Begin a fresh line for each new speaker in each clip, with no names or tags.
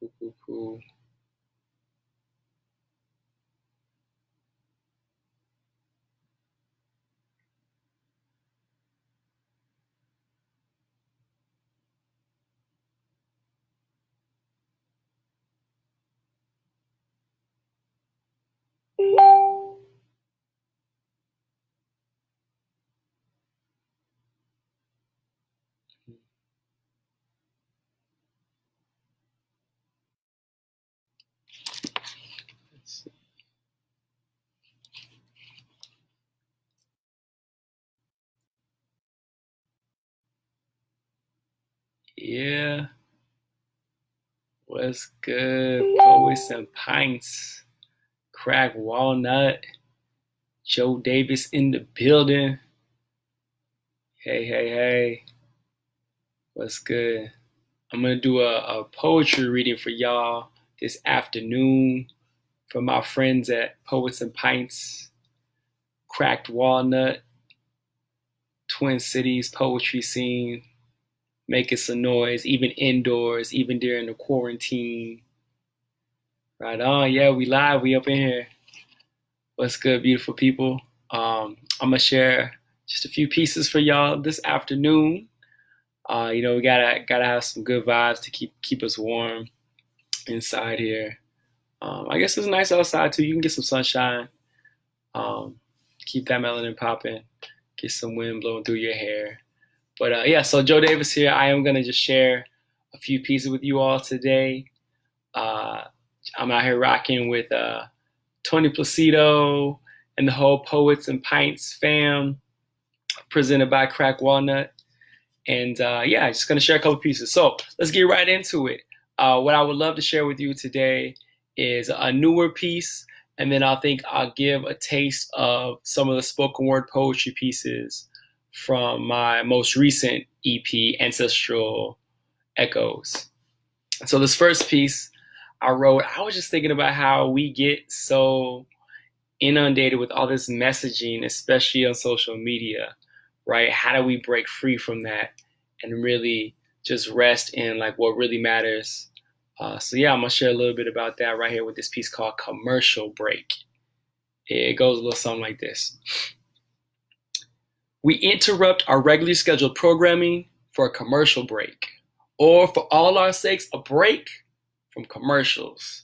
Cool, cool, cool. Let's see. Yeah, what's good? Poets and Pints. Crack Walnut. Joe Davis in the building. Hey, hey, hey. What's good? I'm gonna do a poetry reading for y'all this afternoon from my friends at Poets and Pints, Cracked Walnut, Twin Cities poetry scene, making some noise, even indoors, even during the quarantine. Right on, yeah, we live, we up in here. What's good, beautiful people? I'm gonna share just a few pieces for y'all this afternoon. We gotta have some good vibes to keep us warm inside here. I guess it's nice outside too. You can get some sunshine. Um, Keep that melanin popping. Get some wind blowing through your hair. But yeah, so Joe Davis here. I am gonna just share a few pieces with you all today. Uh, I'm out here rocking with Tony Placido and the whole Poets and Pints fam, presented by Crack Walnut. And yeah, just gonna share a couple pieces. So let's get right into it. What I would love to share with you today is a newer piece, and then I'll give a taste of some of the spoken word poetry pieces from my most recent EP, Ancestral Echoes. So this first piece I wrote, I was just thinking about how we get so inundated with all this messaging, especially on social media, right? How do we break free from that and really just rest in like what really matters? So yeah, I'm gonna share a little bit about that right here with this piece called Commercial Break. It goes a little something like this. We interrupt our regularly scheduled programming for a commercial break, or for all our sakes, a break from commercials.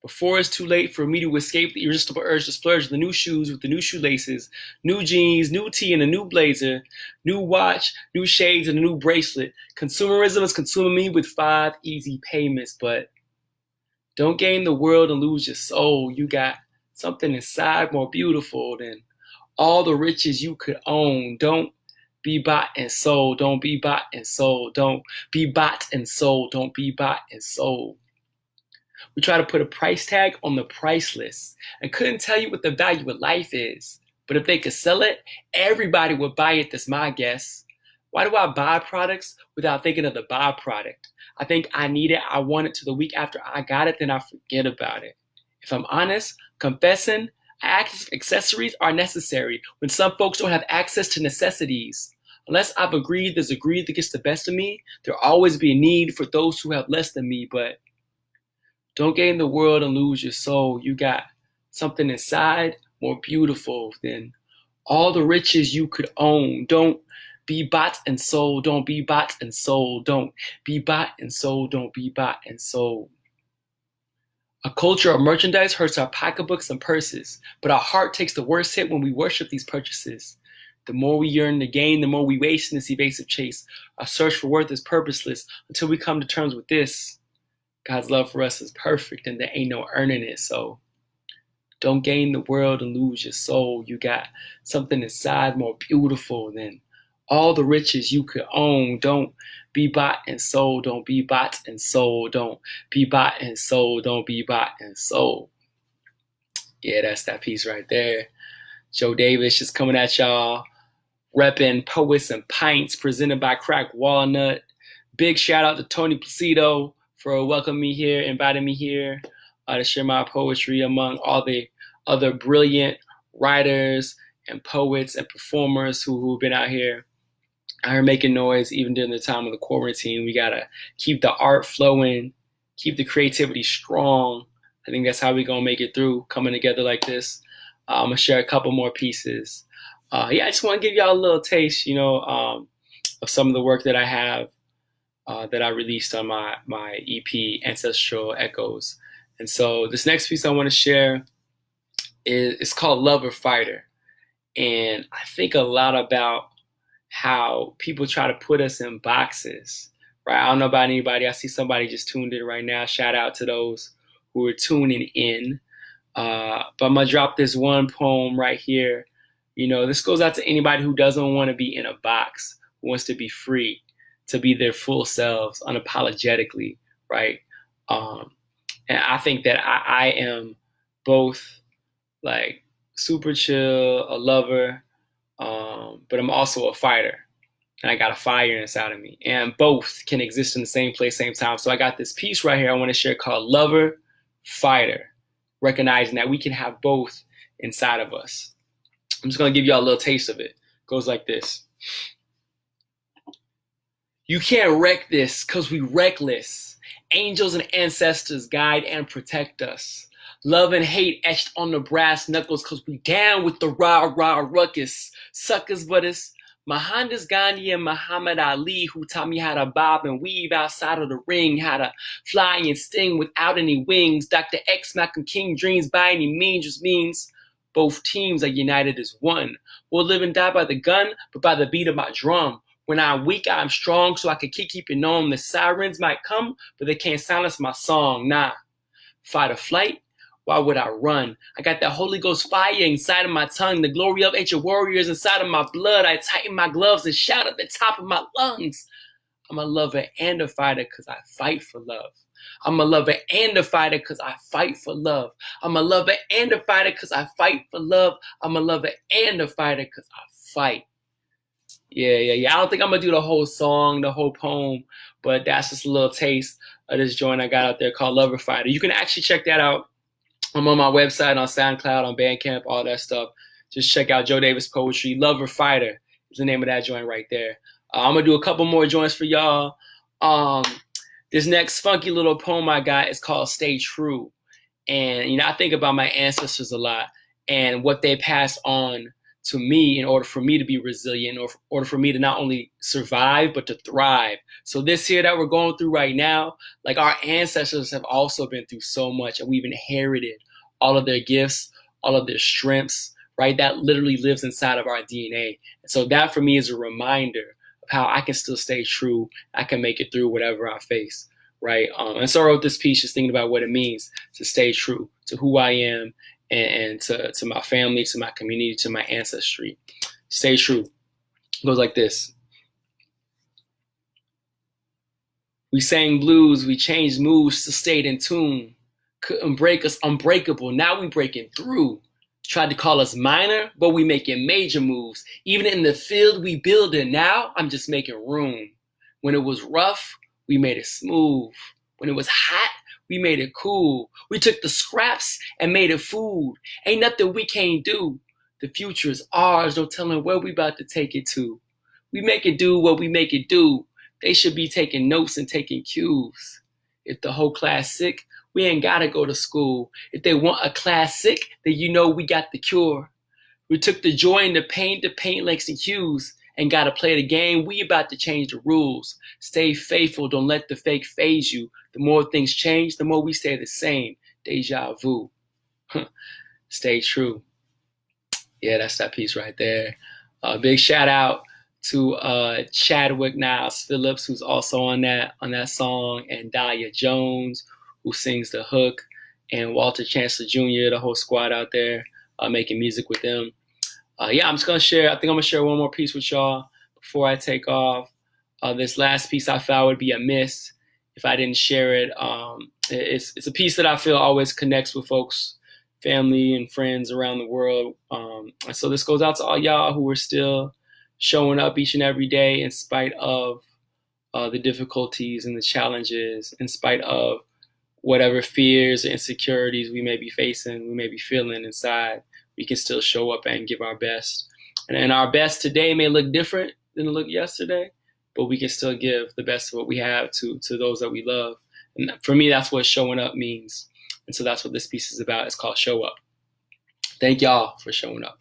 Before it's too late for me to escape the irresistible urge to splurge the new shoes with the new shoelaces, new jeans, new tee and a new blazer, new watch, new shades and a new bracelet. Consumerism is consuming me with 5 easy payments, but don't gain the world and lose your soul. You got something inside more beautiful than all the riches you could own. Don't be bought and sold. Don't be bought and sold. Don't be bought and sold. Don't be bought and sold. We try to put a price tag on the priceless and couldn't tell you what the value of life is. But if they could sell it, everybody would buy it. That's my guess. Why do I buy products without thinking of the byproduct? I think I need it, I want it, to the week after I got it, then I forget about it. If I'm honest, confessing, accessories are necessary when some folks don't have access to necessities. Unless I've agreed there's a greed that gets the best of me, there'll always be a need for those who have less than me. But don't gain the world and lose your soul. You got something inside more beautiful than all the riches you could own. Don't be bought and sold. Don't be bought and sold. Don't be bought and sold. Don't be bought and sold. A culture of merchandise hurts our pocketbooks and purses, but our heart takes the worst hit when we worship these purchases. The more we yearn to gain, the more we waste in this evasive chase. Our search for worth is purposeless until we come to terms with this. God's love for us is perfect and there ain't no earning it. So don't gain the world and lose your soul. You got something inside more beautiful than all the riches you could own. Don't be bought and sold. Don't be bought and sold. Don't be bought and sold. Don't be bought and sold. Yeah, that's that piece right there. Joe Davis just coming at y'all, repping Poets and Pints, presented by Crack Walnut. Big shout out to Tony Placido for welcoming me here, inviting me here to share my poetry among all the other brilliant writers and poets and performers who've been out here making noise even during the time of the quarantine. We gotta keep the art flowing, keep the creativity strong. I think that's how we're going to make it through coming together like this. I'm going to share a couple more pieces. I just want to give y'all a little taste, of some of the work that I have that I released on my EP, Ancestral Echoes. And so this next piece I want to share is called Lover Fighter. And I think a lot about how people try to put us in boxes, right? I don't know about anybody. I see somebody just tuned in right now. Shout out to those who are tuning in. But I'm going to drop this one poem right here. This goes out to anybody who doesn't want to be in a box, who wants to be free, to be their full selves unapologetically, right? And I think that I am both like super chill, a lover, but I'm also a fighter. And I got a fire inside of me. And both can exist in the same place, same time. So I got this piece right here I want to share called Lover, Fighter, recognizing that we can have both inside of us. I'm just going to give y'all a little taste of it. It goes like this. You can't wreck this because we reckless. Angels and ancestors guide and protect us. Love and hate etched on the brass knuckles because we down with the rah-rah ruckus. Suckers, but it's Mahatma Gandhi and Muhammad Ali who taught me how to bob and weave outside of the ring, how to fly and sting without any wings. Dr. X, Malcolm King dreams by any means, just means both teams are united as one. We'll live and die by the gun, but by the beat of my drum. When I'm weak, I'm strong, so I can keep it on. The sirens might come, but they can't silence my song. Nah, fight or flight. Why would I run? I got that Holy Ghost fire inside of my tongue. The glory of ancient warriors inside of my blood. I tighten my gloves and shout at the top of my lungs. I'm a lover and a fighter because I fight for love. I'm a lover and a fighter because I fight for love. I'm a lover and a fighter because I fight for love. I'm a lover and a fighter because I fight. Yeah. I don't think I'm going to do the whole song, the whole poem, but that's just a little taste of this joint I got out there called Lover Fighter. You can actually check that out. I'm on my website, on SoundCloud, on Bandcamp, all that stuff. Just check out Joe Davis Poetry. Lover Fighter is the name of that joint right there. I'm going to do a couple more joints for y'all. This next funky little poem I got is called Stay True. And, I think about my ancestors a lot and what they passed on to me in order for me to be resilient, or in order for me to not only survive, but to thrive. So this here that we're going through right now, like our ancestors have also been through so much, and we've inherited all of their gifts, all of their strengths, right? That literally lives inside of our DNA. And so that for me is a reminder of how I can still stay true. I can make it through whatever I face, right? And so I wrote this piece just thinking about what it means to stay true to who I am, and to my family, to my community, to my ancestry. Stay true. It goes like this. We sang blues, we changed moves to stay in tune. Couldn't break us unbreakable, now we breaking through. Tried to call us minor, but we making major moves. Even in the field we building now, I'm just making room. When it was rough, we made it smooth. When it was hot, we made it cool. We took the scraps and made it food. Ain't nothing we can't do. The future is ours, no telling where we about to take it to. We make it do what we make it do. They should be taking notes and taking cues. If the whole class sick, we ain't gotta go to school. If they want a classic, then we got the cure. We took the joy and the paint lengths and hues, and gotta play the game. We about to change the rules. Stay faithful, don't let the fake phase you. The more things change, the more we stay the same. Deja vu. Stay true. Yeah, that's that piece right there. Big shout out to Chadwick Niles Phillips, who's also on that song, and Dahlia Jones, who sings the hook, and Walter Chancellor Jr., the whole squad out there making music with them. I'm just going to share, I think I'm going to share one more piece with y'all before I take off. This last piece I felt would be a miss if I didn't share it. It's a piece that I feel always connects with folks, family and friends around the world. And so this goes out to all y'all who are still showing up each and every day in spite of the difficulties and the challenges, in spite of whatever fears or insecurities we may be facing, we may be feeling inside. We can still show up and give our best. And our best today may look different than it looked yesterday, but we can still give the best of what we have to those that we love. And for me, that's what showing up means. And so that's what this piece is about. It's called Show Up. Thank y'all for showing up.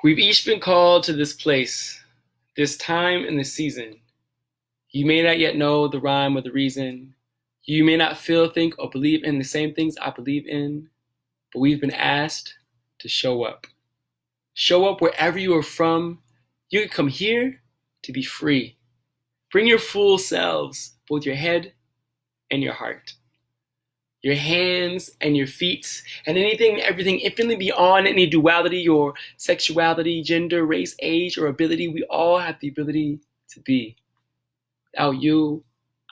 We've each been called to this place, this time and this season. You may not yet know the rhyme or the reason. You may not feel, think, or believe in the same things I believe in, but we've been asked to show up. Show up wherever you are from. You can come here to be free. Bring your full selves, both your head and your heart, your hands and your feet, and anything, everything infinitely beyond any duality or sexuality, gender, race, age, or ability. We all have the ability to be. Without you,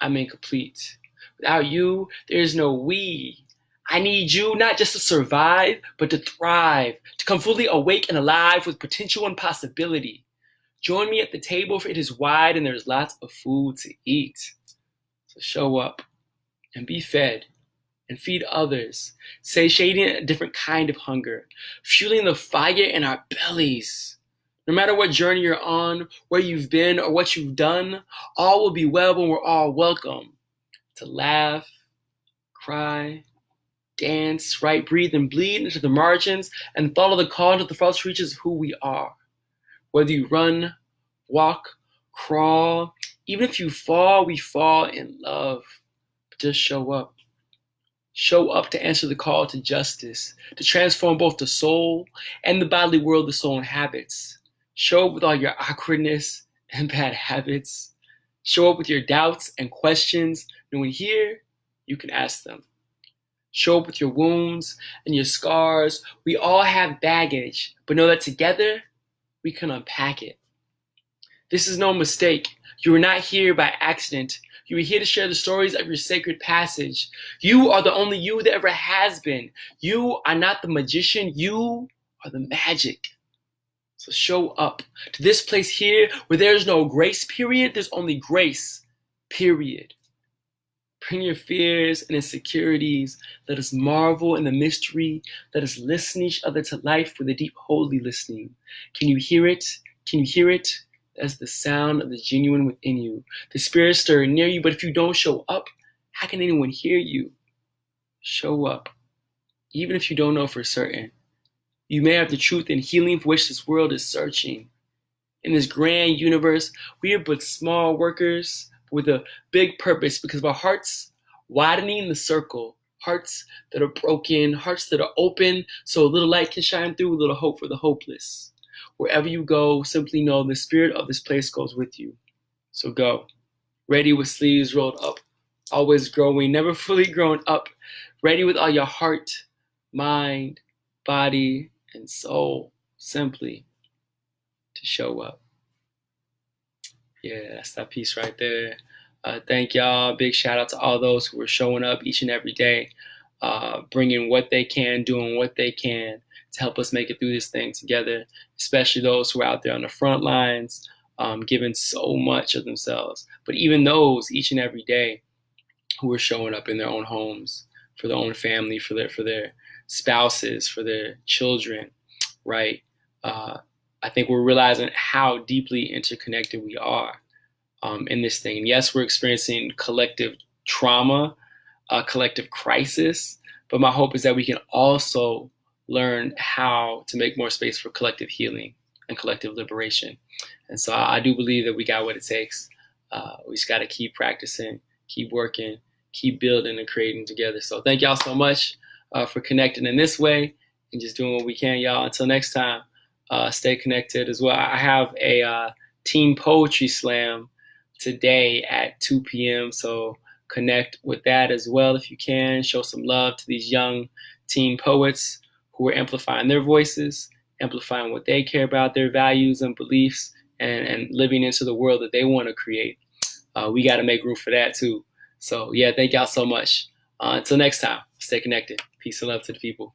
I'm incomplete. Without you, there is no we. I need you not just to survive, but to thrive, to come fully awake and alive with potential and possibility. Join me at the table, for it is wide and there's lots of food to eat. So show up and be fed and feed others, satiating a different kind of hunger, fueling the fire in our bellies. No matter what journey you're on, where you've been, or what you've done, all will be well when we're all welcome to laugh, cry, dance, right, breathe, and bleed into the margins and follow the call to the farthest reaches of who we are. Whether you run, walk, crawl, even if you fall, we fall in love. But just show up. Show up to answer the call to justice, to transform both the soul and the bodily world the soul inhabits. Show up with all your awkwardness and bad habits. Show up with your doubts and questions, knowing here you can ask them. Show up with your wounds and your scars. We all have baggage, but know that together we can unpack it. This is no mistake. You are not here by accident. You are here to share the stories of your sacred passage. You are the only you that ever has been. You are not the magician. You are the magic. So show up to this place here where there's no grace period. There's only grace period. Bring your fears and insecurities. Let us marvel in the mystery. Let us listen each other to life with a deep, holy listening. Can you hear it? Can you hear it? That's the sound of the genuine within you. The spirit stirring near you, but if you don't show up, how can anyone hear you? Show up, even if you don't know for certain. You may have the truth and healing for which this world is searching. In this grand universe, we are but small workers with a big purpose because of our hearts widening the circle, hearts that are broken, hearts that are open so a little light can shine through, a little hope for the hopeless. Wherever you go, simply know the spirit of this place goes with you. So go, ready with sleeves rolled up, always growing, never fully grown up, ready with all your heart, mind, body, and soul, simply to show up. Yeah, that's that piece right there. Thank y'all. Big shout out to all those who are showing up each and every day, bringing what they can, doing what they can to help us make it through this thing together, especially those who are out there on the front lines, giving so much of themselves. But even those each and every day who are showing up in their own homes, for their own family, for their spouses, for their children, right? I think we're realizing how deeply interconnected we are in this thing. And yes, we're experiencing collective trauma, collective crisis, but my hope is that we can also learn how to make more space for collective healing and collective liberation. And so I do believe that we got what it takes. We just got to keep practicing, keep working, keep building and creating together. So thank y'all so much for connecting in this way and just doing what we can, y'all. Until next time, stay connected as well. I have a teen poetry slam today at 2 p.m. So connect with that as well if you can. Show some love to these young teen poets who are amplifying their voices, amplifying what they care about, their values and beliefs, and living into the world that they want to create. We got to make room for that too. So yeah, thank y'all so much. Until next time, stay connected. Peace and love to the people.